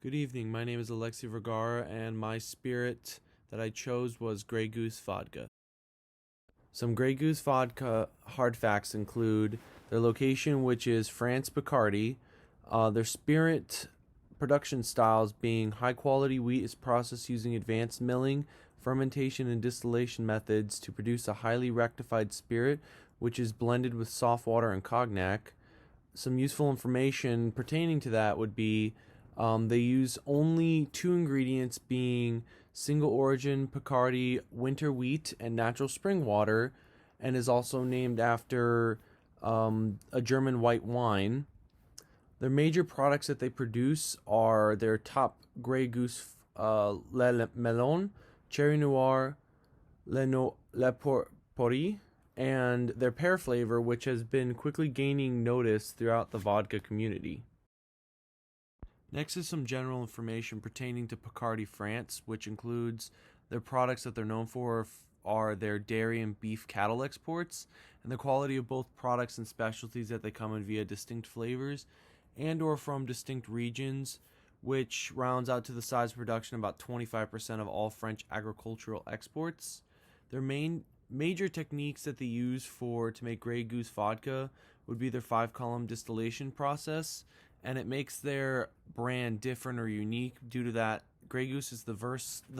Good evening. My name is Alexie Vergara, and my spirit that I chose was Grey Goose vodka. Some Grey Goose vodka hard facts include their location, which is France Picardy, their spirit production styles being high quality wheat is processed using advanced milling, fermentation, and distillation methods to produce a highly rectified spirit, which is blended with soft water and cognac. Some useful information pertaining to that would be they use only two ingredients, being single origin Picardy winter wheat and natural spring water, and is also named after a German white wine. Their major products that they produce are their top Grey Goose Le Melon, Cherry Noir, Le Porri, and their pear flavor, which has been quickly gaining notice throughout the vodka community. Next is some general information pertaining to Picardy France, which includes their products that they're known for are their dairy and beef cattle exports, and the quality of both products and specialties that they come in via distinct flavors and or from distinct regions, which rounds out to the size of production about 25% of all French agricultural exports. Their major techniques that they use to make Grey Goose vodka would be their 5-column distillation process, and it makes their brand different or unique due to that. Grey Goose is the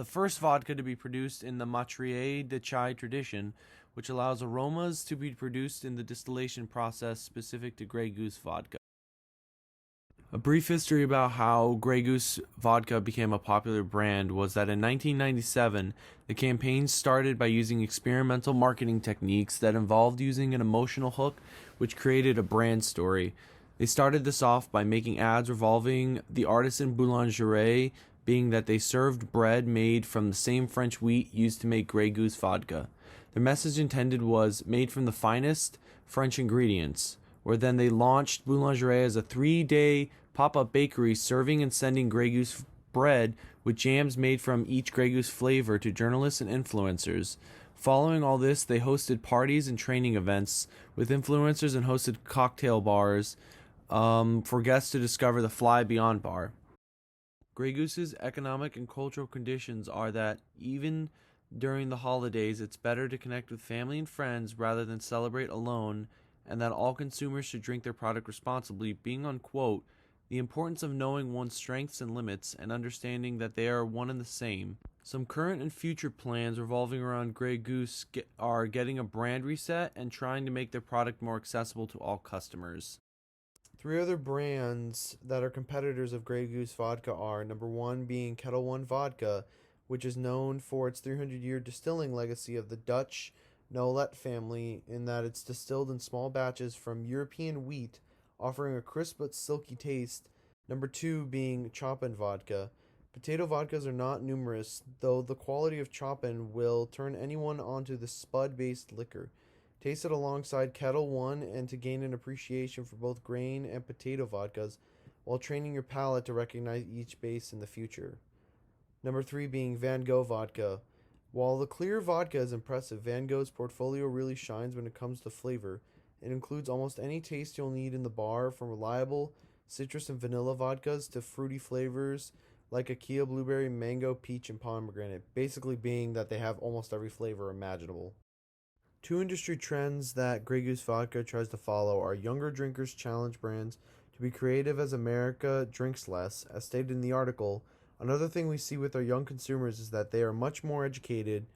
first vodka to be produced in the Matrier de Chai tradition, which allows aromas to be produced in the distillation process specific to Grey Goose vodka. A brief history about how Grey Goose vodka became a popular brand was that in 1997, the campaign started by using experimental marketing techniques that involved using an emotional hook, which created a brand story. They started this off by making ads revolving the artisan boulangerie, being that they served bread made from the same French wheat used to make Grey Goose vodka. Their message intended was made from the finest French ingredients, where then they launched Boulangerie as a 3-day pop-up bakery serving and sending Grey Goose bread with jams made from each Grey Goose flavor to journalists and influencers. Following all this, they hosted parties and training events with influencers and hosted cocktail bars for guests to discover the Fly Beyond bar. Grey Goose's economic and cultural conditions are that even during the holidays, it's better to connect with family and friends rather than celebrate alone, and that all consumers should drink their product responsibly, being on quote, the importance of knowing one's strengths and limits and understanding that they are one and the same. Some current and future plans revolving around Grey Goose are getting a brand reset and trying to make their product more accessible to all customers. 3 other brands that are competitors of Grey Goose vodka are number 1 being Kettle One Vodka, which is known for its 300-year distilling legacy of the Dutch Nolet family, in that it's distilled in small batches from European wheat, offering a crisp but silky taste. Number 2 being Chopin Vodka. Potato vodkas are not numerous, though the quality of Chopin will turn anyone onto the spud-based liquor. Taste it alongside Kettle One and to gain an appreciation for both grain and potato vodkas, while training your palate to recognize each base in the future. Number 3 being Van Gogh Vodka. While the clear vodka is impressive, Van Gogh's portfolio really shines when it comes to flavor. It includes almost any taste you'll need in the bar, from reliable citrus and vanilla vodkas to fruity flavors like Akia blueberry, mango, peach, and pomegranate, basically being that they have almost every flavor imaginable. 2 industry trends that Grey Goose Vodka tries to follow are younger drinkers challenge brands to be creative as America drinks less. As stated in the article, another thing we see with our young consumers is that they are much more educated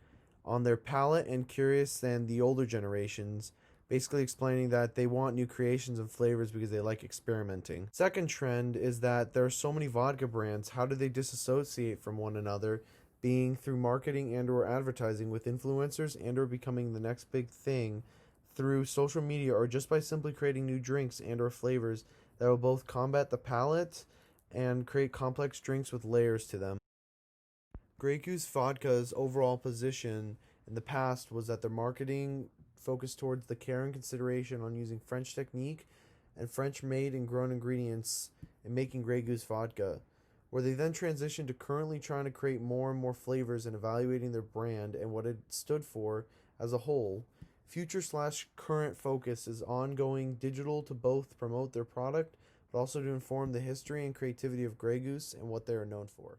on their palate and curious than the older generations, basically explaining that they want new creations and flavors because they like experimenting. Second trend is that there are so many vodka brands. How do they disassociate from one another? Being through marketing and or advertising with influencers and or becoming the next big thing through social media, or just by simply creating new drinks and or flavors that will both combat the palate and create complex drinks with layers to them. Grey Goose Vodka's overall position in the past was that their marketing focused towards the care and consideration on using French technique and French made and grown ingredients in making Grey Goose Vodka, where they then transitioned to currently trying to create more and more flavors and evaluating their brand and what it stood for as a whole. Future/current focus is ongoing digital to both promote their product but also to inform the history and creativity of Grey Goose and what they are known for.